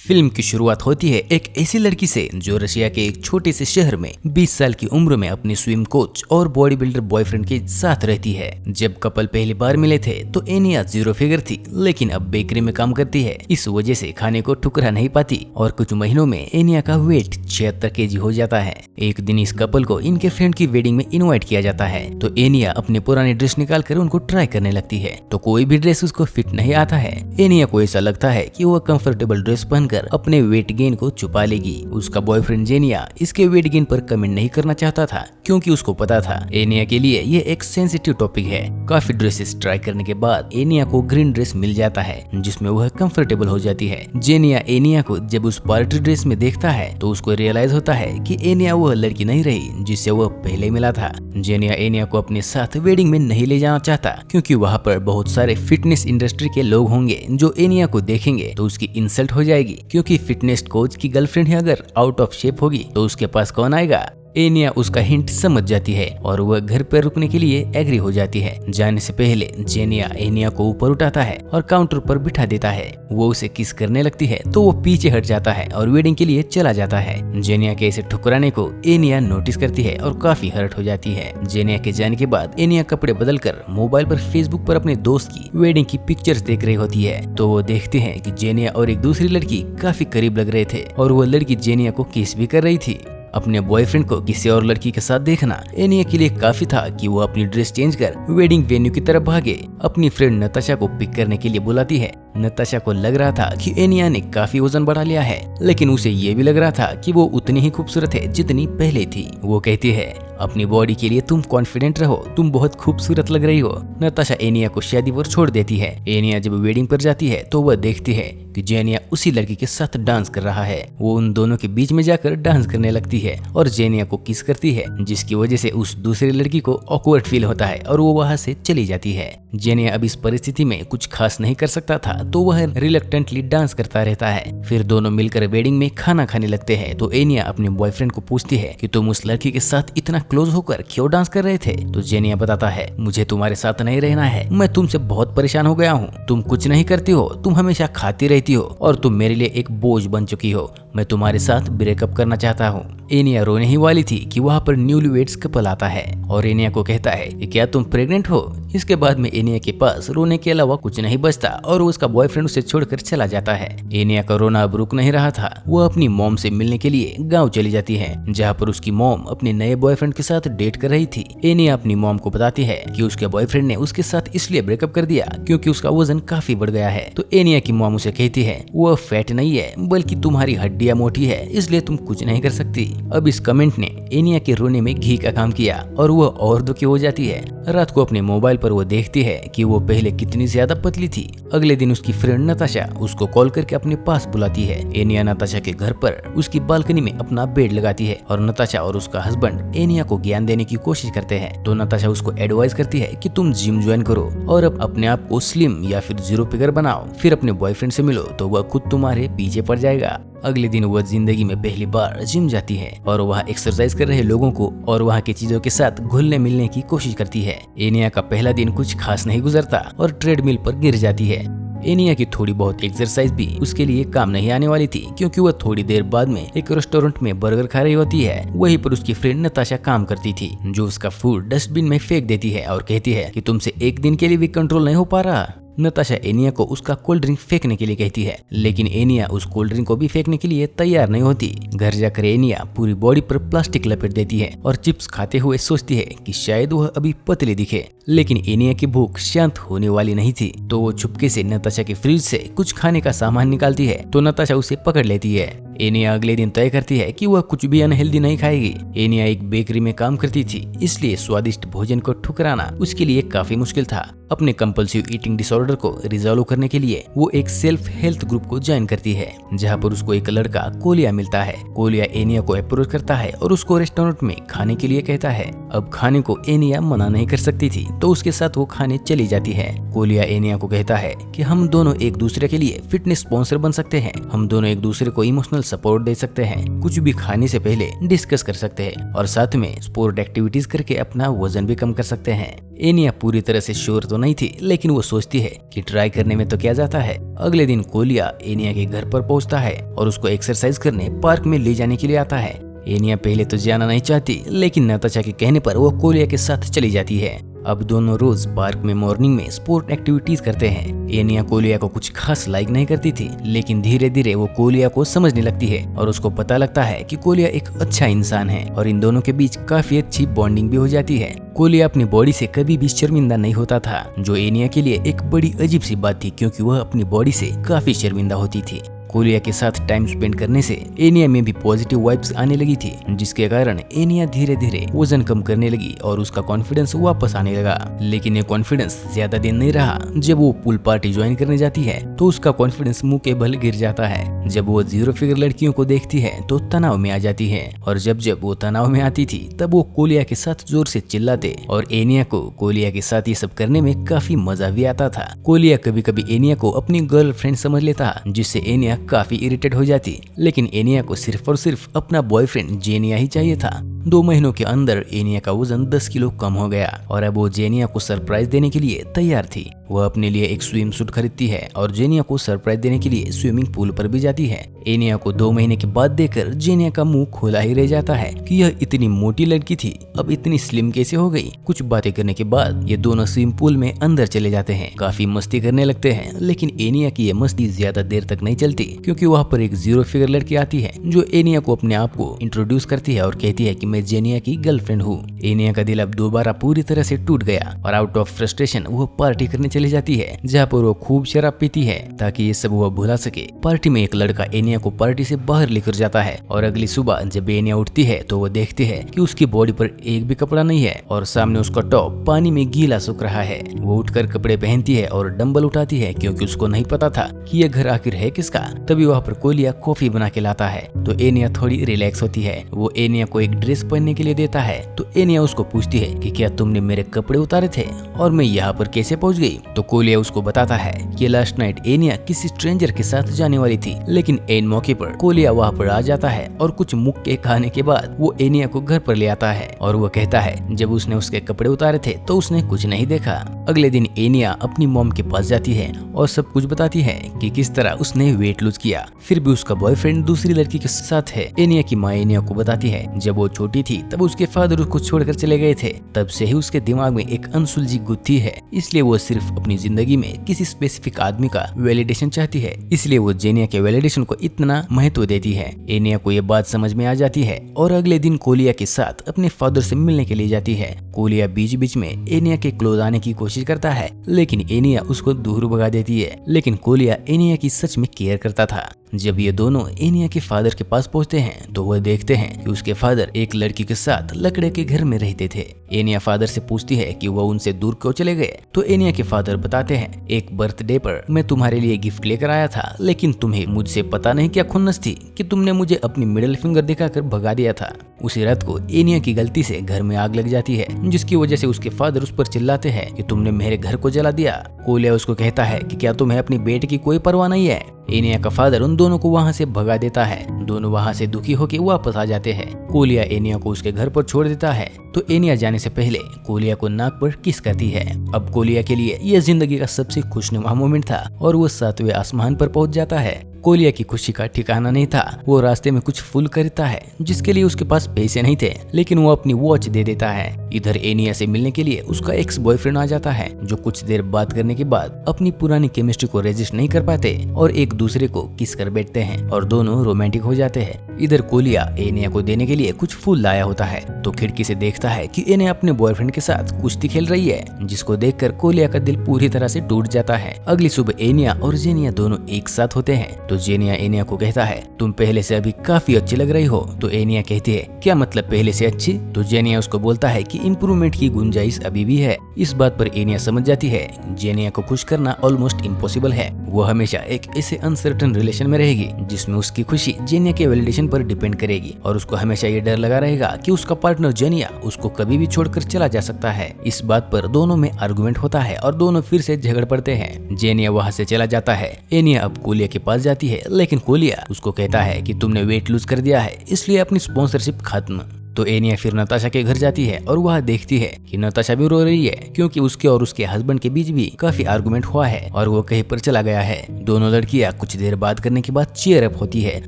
Film की शुरुआत होती है एक ऐसी लड़की से जो रशिया के एक छोटे से शहर में 20 साल की उम्र में अपने स्विम कोच और बॉडी बिल्डर बॉयफ्रेंड के साथ रहती है। जब कपल पहली बार मिले थे तो एनिया 0 फिगर थी, लेकिन अब बेकरी में काम करती है। इस वजह से खाने को ठुकरा नहीं पाती और कुछ महीनों में एनिया का वेट 76 kg हो जाता है। एक दिन इस कपल को इनके फ्रेंड की वेडिंग में इनवाइट किया जाता है तो एनिया अपने पुराने ड्रेस निकाल कर उनको ट्राई करने लगती है तो कोई भी ड्रेस उसको फिट नहीं आता है। एनिया को ऐसा लगता है कि वह कंफर्टेबल ड्रेस पहनकर अपने वेट गेन को छुपा लेगी। उसका बॉयफ्रेंड जेनिया इसके वेट गेन पर कमेंट नहीं करना चाहता था क्योंकि उसको पता था एनिया के लिए ये एक सेंसिटिव टॉपिक है। काफी ड्रेसेस ट्राई करने के बाद एनिया को ग्रीन ड्रेस मिल जाता है जिसमें वह कंफर्टेबल हो जाती है। जेनिया एनिया को जब उस पार्टी ड्रेस में देखता है तो उसको रियलाइज होता है कि एनिया वह लड़की नहीं रही जिससे वह पहले मिला था। जेनिया एनिया को अपने साथ वेडिंग में नहीं ले जाना चाहता क्योंकि वहाँ पर बहुत सारे फिटनेस इंडस्ट्री के लोग होंगे जो एनिया को देखेंगे तो उसकी इंसल्ट हो जाएगी क्योंकि फिटनेस कोच की गर्लफ्रेंड ही अगर आउट ऑफ शेप होगी तो उसके पास कौन आएगा। एनिया उसका हिंट समझ जाती है और वह घर पर रुकने के लिए एग्री हो जाती है। जाने से पहले जेनिया एनिया को ऊपर उठाता है और काउंटर पर बिठा देता है। वो उसे किस करने लगती है तो वो पीछे हट जाता है और वेडिंग के लिए चला जाता है। जेनिया के ऐसे ठुकराने को एनिया नोटिस करती है और काफी हर्ट हो जाती है। जेनिया के जाने के बाद एनिया कपड़े बदलकर मोबाइल पर फेसबुक पर अपने दोस्त की वेडिंग की पिक्चर्स देख रही होती है तो वो देखते हैं कि जेनिया और एक दूसरी लड़की काफी करीब लग रहे थे और वो लड़की जेनिया को किस भी कर रही थी। अपने बॉयफ्रेंड को किसी और लड़की के साथ देखना एनिया के लिए काफी था कि वो अपनी ड्रेस चेंज कर वेडिंग वेन्यू की तरफ भागे। अपनी फ्रेंड नताशा को पिक करने के लिए बुलाती है। नताशा को लग रहा था कि एनिया ने काफी वजन बढ़ा लिया है, लेकिन उसे ये भी लग रहा था कि वो उतनी ही खूबसूरत है जितनी पहले थी। वो कहती है अपनी बॉडी के लिए तुम कॉन्फिडेंट रहो, तुम बहुत खूबसूरत लग रही हो। नताशा एनिया को शादी पर छोड़ देती है। एनिया जब वेडिंग पर जाती है तो वह देखती है कि जेनिया उसी लड़की के साथ डांस कर रहा है। वो उन दोनों के बीच में जाकर डांस करने लगती है और जेनिया को किस करती है जिसकी वजह से उस दूसरी लड़की को ऑकवर्ड फील होता है और वो वहाँ से चली जाती है। जेनिया अब इस परिस्थिति में कुछ खास नहीं कर सकता था तो वह रिलक्टेंटली डांस करता रहता है। फिर दोनों मिलकर वेडिंग में खाना खाने लगते हैं तो एनिया अपने बॉयफ्रेंड को पूछती है कि तुम उस लड़की के साथ इतना क्लोज होकर क्यों डांस कर रहे थे। तो जेनिया बताता है मुझे तुम्हारे साथ नहीं रहना है, मैं तुमसे बहुत परेशान हो गया हूँ। तुम कुछ नहीं करती हो, तुम हमेशा खाती रहती हो और तुम मेरे लिए एक बोझ बन चुकी हो। मैं तुम्हारे साथ ब्रेकअप करना चाहता हूँ। एनिया रोने ही वाली थी कि वहाँ पर न्यूलीवेड्स कपल आता है और एनिया को कहता है कि क्या तुम प्रेग्नेंट हो। इसके बाद में एनिया के पास रोने के अलावा कुछ नहीं बचता और उसका बॉयफ्रेंड उसे छोड़कर चला जाता है। एनिया का रोना अब रुक नहीं रहा था। वो अपनी मॉम से मिलने के लिए गाँव चली जाती है जहाँ पर उसकी मॉम अपने नए बॉयफ्रेंड के साथ डेट कर रही थी। एनिया अपनी मॉम को बताती है कि उसके बॉयफ्रेंड ने उसके साथ इसलिए ब्रेकअप कर दिया क्योंकि उसका वजन काफी बढ़ गया है। तो एनिया की मॉम उसे कहती है वो फैट नहीं है बल्कि तुम्हारी हड्डियां मोटी है, इसलिए तुम कुछ नहीं कर सकती। अब इस कमेंट ने एनिया के रोने में घी का काम किया और वो और दुखी हो जाती है। रात को अपने मोबाइल पर वो देखती है कि वो पहले कितनी ज्यादा पतली थी। अगले दिन उसकी फ्रेंड नताशा उसको कॉल करके अपने पास बुलाती है। एनिया नताशा के घर पर उसकी बालकनी में अपना बेड लगाती है और नताशा और उसका हस्बैंड एनिया को ज्ञान देने की कोशिश करते हैं। तो नताशा उसको एडवाइस करती है कि तुम जिम ज्वाइन करो और अब अपने आप को स्लिम या फिर 0 फिगर बनाओ, फिर अपने बॉयफ्रेंड से मिलो तो वह खुद तुम्हारे पीछे पड़ जाएगा। अगले दिन वह जिंदगी में पहली बार जिम जाती है और वहाँ एक्सरसाइज कर रहे लोगों को और वहाँ की चीजों के साथ घुलने मिलने की कोशिश करती है। एनिया का पहला दिन कुछ खास नहीं गुजरता और ट्रेडमिल पर गिर जाती है। एनिया की थोड़ी बहुत एक्सरसाइज भी उसके लिए काम नहीं आने वाली थी क्योंकि वह थोड़ी देर बाद में एक रेस्टोरेंट में बर्गर खा रही होती है। वहीं पर उसकी फ्रेंड नताशा काम करती थी जो उसका फूड डस्टबिन में फेंक देती है और कहती है कि तुमसे एक दिन के लिए भी कंट्रोल नहीं हो पा रहा। नताशा एनिया को उसका कोल्ड ड्रिंक फेंकने के लिए कहती है, लेकिन एनिया उस कोल्ड ड्रिंक को भी फेंकने के लिए तैयार नहीं होती। घर जाकर एनिया पूरी बॉडी पर प्लास्टिक लपेट देती है और चिप्स खाते हुए सोचती है कि शायद वह अभी पतली दिखे, लेकिन एनिया की भूख शांत होने वाली नहीं थी। तो वो चुपके से नताशा के फ्रिज से कुछ खाने का सामान निकालती है तो नताशा उसे पकड़ लेती है। एनिया अगले दिन तय करती है कि वह कुछ भी अनहेल्दी नहीं खाएगी। एनिया एक बेकरी में काम करती थी, इसलिए स्वादिष्ट भोजन को ठुकराना उसके लिए काफी मुश्किल था। अपने कंपल्सिव ईटिंग डिसऑर्डर को रिजॉल्व करने के लिए वो एक सेल्फ हेल्थ ग्रुप को ज्वाइन करती है जहाँ पर उसको एक लड़का कोलिया मिलता है। कोलिया एनिया को अप्रोच करता है और उसको रेस्टोरेंट में खाने के लिए कहता है। अब खाने को एनिया मना नहीं कर सकती थी तो उसके साथ वो खाने चली जाती है। कोलिया एनिया को कहता है कि हम दोनों एक दूसरे के लिए फिटनेस स्पॉन्सर बन सकते हैं, हम दोनों एक दूसरे को इमोशनल सपोर्ट दे सकते हैं, कुछ भी खाने से पहले डिस्कस कर सकते हैं और साथ में स्पोर्ट एक्टिविटीज करके अपना वजन भी कम कर सकते हैं। एनिया पूरी तरह से श्योर तो नहीं थी, लेकिन वो सोचती है कि ट्राई करने में तो क्या जाता है। अगले दिन कोलिया एनिया के घर पर पहुंचता है और उसको एक्सरसाइज करने पार्क में ले जाने के लिए आता है। एनिया पहले तो जाना नहीं चाहती, लेकिन नताशा के कहने पर वो कोलिया के साथ चली जाती है। अब दोनों रोज पार्क में मॉर्निंग में स्पोर्ट एक्टिविटीज करते हैं। एनिया कोलिया को कुछ खास लाइक नहीं करती थी, लेकिन धीरे धीरे वो कोलिया को समझने लगती है और उसको पता लगता है कि कोलिया एक अच्छा इंसान है और इन दोनों के बीच काफी अच्छी बॉन्डिंग भी हो जाती है। कोलिया अपनी बॉडी से कभी भी शर्मिंदा नहीं होता था, जो एनिया के लिए एक बड़ी अजीब सी बात थी, क्योंकि वह अपनी बॉडी से काफी शर्मिंदा होती थी। कोलिया के साथ टाइम स्पेंड करने से एनिया में भी पॉजिटिव वाइब्स आने लगी थी, जिसके कारण एनिया धीरे धीरे वजन कम करने लगी और उसका कॉन्फिडेंस वापस आने लगा। लेकिन ये कॉन्फिडेंस ज्यादा दिन नहीं रहा। जब वो पूल पार्टी ज्वाइन करने जाती है तो उसका कॉन्फिडेंस मुंह के बल गिर जाता है। जब वो 0 फिगर लड़कियों को देखती है तो तनाव में आ जाती है और जब जब वो तनाव में आती थी तब वो कोलिया के साथ जोर से चिल्लाते और एनिया को कोलिया के साथ ये सब करने में काफी मजा भी आता था। कोलिया कभी कभी एनिया को अपनी गर्लफ्रेंड समझ लेता, जिससे एनिया काफी इरिटेट हो जाती, लेकिन एनिया को सिर्फ और सिर्फ अपना बॉयफ्रेंड जेनिया ही चाहिए था। 2 महीनों के अंदर एनिया का वजन 10 किलो कम हो गया और अब वो जेनिया को सरप्राइज देने के लिए तैयार थी। वह अपने लिए एक स्विम सूट खरीदती है और जेनिया को सरप्राइज देने के लिए स्विमिंग पूल पर भी जाती है। एनिया को 2 महीने के बाद देखकर जेनिया का मुंह खोला ही रह जाता है कि यह इतनी मोटी लड़की थी, अब इतनी स्लिम कैसे हो गई। कुछ बातें करने के बाद ये दोनों स्विमिंग पूल में अंदर चले जाते हैं, काफी मस्ती करने लगते हैं। लेकिन एनिया की ये मस्ती ज्यादा देर तक नहीं चलती, क्योंकि वहाँ पर एक 0 फिगर लड़की आती है जो एनिया को अपने आप को इंट्रोड्यूस करती है और कहती है कि मैं जेनिया की गर्लफ्रेंड हूँ। एनिया का दिल अब दोबारा पूरी तरह से टूट गया और आउट ऑफ फ्रस्ट्रेशन वो पार्टी करने चली जाती है, जहाँ पर वो खूब शराब पीती है ताकि ये सब वो भुला सके। पार्टी में एक लड़का एनिया को पार्टी से बाहर लेकर जाता है और अगली सुबह जब एनिया उठती है तो वो देखती है कि उसकी बॉडी पर एक भी कपड़ा नहीं है और सामने उसका टॉप पानी में गीला सूख रहा है। वो उठकर कपड़े पहनती है और डंबल उठाती है, क्योंकि उसको नहीं पता था कि यह घर आखिर है किसका। तभी वहाँ पर कोलिया कॉफी बना के लाता है तो एनिया थोड़ी रिलैक्स होती है। वो एनिया को एक ड्रेस पहनने के लिए देता है तो एनिया उसको पूछती है कि क्या तुमने मेरे कपड़े उतारे थे और मैं यहाँ पर कैसे पहुँच गई। तो कोलिया उसको बताता है कि लास्ट नाइट एनिया किसी स्ट्रेंजर के साथ जाने वाली थी, लेकिन एन मौके पर कोलिया वहाँ पर आ जाता है और कुछ मुक्के खाने के बाद वो एनिया को घर पर ले आता है और वो कहता है जब उसने उसके कपड़े उतारे थे तो उसने कुछ नहीं देखा। अगले दिन एनिया अपनी मॉम के पास जाती है और सब कुछ बताती है कि किस तरह उसने वेट लूज किया, फिर भी उसका बॉयफ्रेंड दूसरी लड़की के साथ है। एनिया की माँ एनिया को बताती है जब वो छोटी थी तब उसके फादर उसको छोड़कर चले गए थे, तब से ही उसके दिमाग में एक अनसुलझी गुत्थी है, इसलिए वो सिर्फ अपनी जिंदगी में किसी स्पेसिफिक आदमी का वैलिडेशन चाहती है, इसलिए वो जेनिया के वैलिडेशन को इतना महत्व देती है। एनिया को ये बात समझ में आ जाती है और अगले दिन कोलिया के साथ अपने फादर से मिलने के लिए जाती है। कोलिया बीच बीच में एनिया के क्लोज आने की कोशिश करता है, लेकिन एनिया उसको दूर भगा देती है। लेकिन कोलिया एनिया की सच में केयर करता था। जब ये दोनों एनिया के फादर के पास पहुंचते हैं तो वह देखते हैं कि उसके फादर एक लड़की के साथ लकड़े के घर में रहते थे। एनिया फादर से पूछती है कि वह उनसे दूर क्यों चले गए, तो एनिया के फादर बताते हैं एक बर्थडे पर मैं तुम्हारे लिए गिफ्ट लेकर आया था, लेकिन तुम्हें मुझसे पता नहीं क्या खुन्नस थी कि तुमने मुझे अपनी मिडिल फिंगर दिखाकर भगा दिया था। उसी रात को एनिया की गलती से घर में आग लग जाती है, जिसकी वजह से उसके फादर उस पर चिल्लाते हैं कि तुमने मेरे घर को जला दिया। कोलिया उसको कहता है कि क्या तुम्हें अपनी बेटे की कोई परवाह नहीं है। एनिया का फादर उन दोनों को वहाँ से भगा देता है। दोनों वहाँ से दुखी होकर वापस आ जाते हैं। कोलिया एनिया को उसके घर पर छोड़ देता है तो एनिया जाने से पहले कोलिया को नाक पर किस करती है। अब कोलिया के लिए यह जिंदगी का सबसे खुशनुमा मोमेंट था और वो 7वें आसमान पर पहुंच जाता है। कोलिया की खुशी का ठिकाना नहीं था। वो रास्ते में कुछ फूल खरीदता है जिसके लिए उसके पास पैसे नहीं थे, लेकिन वो अपनी वॉच दे देता है। इधर एनिया से मिलने के लिए उसका एक्स बॉयफ्रेंड आ जाता है, जो कुछ देर बात करने के बाद अपनी पुरानी केमिस्ट्री को रेजिस्ट नहीं कर पाते और एक दूसरे को किस कर बैठते हैं और दोनों रोमांटिक हो जाते हैं। इधर कोलिया एनिया को देने के लिए कुछ फूल लाया होता है तो खिड़की से देखता है कि एनिया अपने बॉयफ्रेंड के साथ कुश्ती खेल रही है, जिसको देखकर कोलिया का दिल पूरी तरह से टूट जाता है। अगली सुबह एनिया और जेनिया दोनों एक साथ होते हैं तो जेनिया एनिया को कहता है तुम पहले से अभी काफी अच्छी लग रही हो। तो एनिया कहती है क्या मतलब पहले से अच्छी। तो जेनिया उसको बोलता है कि इम्प्रूवमेंट की गुंजाइश अभी भी है। इस बात पर एनिया समझ जाती है जेनिया को खुश करना ऑलमोस्ट इम्पॉसिबल है। वो हमेशा एक ऐसे अनसर्टन रिलेशन में रहेगी जिसमें उसकी खुशी जेनिया के वैलिडेशन पर डिपेंड करेगी और उसको हमेशा ये डर लगा रहेगा कि उसका पार्टनर जेनिया उसको कभी भी छोड़कर चला जा सकता है। इस बात पर दोनों में आर्गुमेंट होता है और दोनों फिर से झगड़ पड़ते हैं। जेनिया वहाँ से चला जाता है। एनिया अब कोलिया के पास जाती है, लेकिन कोलिया उसको कहता है कि तुमने वेट लूज कर दिया है, इसलिए अपनी स्पॉन्सरशिप खत्म। तो एनिया फिर नताशा के घर जाती है और वह देखती है कि नताशा भी रो रही है क्योंकि उसके और उसके हस्बैंड के बीच भी काफी आर्गुमेंट हुआ है और वो कहीं पर चला गया है। दोनों लड़कियां कुछ देर बात करने के बाद चीयर अप होती है।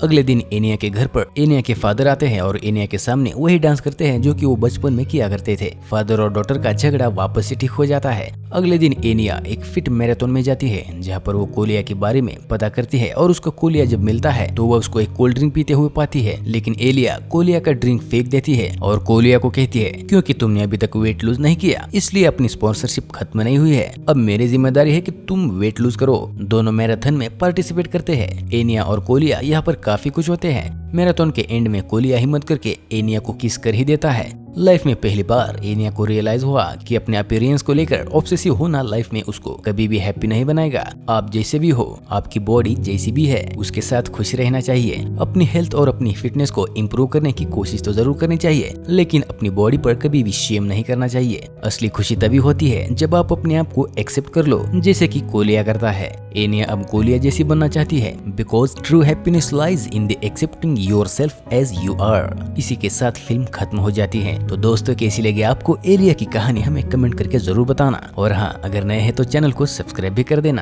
अगले दिन एनिया के घर पर एनिया के फादर आते हैं और एनिया के सामने वही डांस करते हैं जो कि वो बचपन में किया करते थे। फादर और डॉटर का झगड़ा वापस से ठीक हो जाता है। अगले दिन एनिया एक फिट मैराथन में जाती है जहाँ पर वो कोलिया के बारे में पता करती है और उसको कोलिया जब मिलता है तो वह उसको एक कोल्ड ड्रिंक पीते हुए पाती है, लेकिन एलिया कोलिया का ड्रिंक फेंक देती है और कोलिया को कहती है क्योंकि तुमने अभी तक वेट लूज नहीं किया इसलिए अपनी स्पॉन्सरशिप खत्म नहीं हुई है, अब मेरी जिम्मेदारी है कि तुम वेट लूज करो। दोनों मैराथन में पार्टिसिपेट करते हैं। एनिया और कोलिया यहाँ पर काफी खुश होते हैं। मैराथन के एंड में कोलिया हिम्मत करके एनिया को किस कर ही देता है। लाइफ में पहली बार एनिया को रियलाइज हुआ कि अपने अपीयरेंस को लेकर ऑब्सेसिव होना लाइफ में उसको कभी भी हैप्पी नहीं बनाएगा। आप जैसे भी हो, आपकी बॉडी जैसी भी है, उसके साथ खुश रहना चाहिए। अपनी हेल्थ और अपनी फिटनेस को इम्प्रूव करने की कोशिश तो जरूर करनी चाहिए, लेकिन अपनी बॉडी पर कभी भी शेम नहीं करना चाहिए। असली खुशी तभी होती है जब आप अपने आप को एक्सेप्ट कर लो, जैसे कि कोलिया करता है। एनिया अब कोलिया जैसी बनना चाहती है because true happiness lies in the accepting yourself as you are. इसी के साथ फिल्म खत्म हो जाती है। तो दोस्तों, कैसी लगी आपको एलिया की कहानी हमें कमेंट करके जरूर बताना। और हाँ, अगर नए हैं तो चैनल को सब्सक्राइब भी कर देना।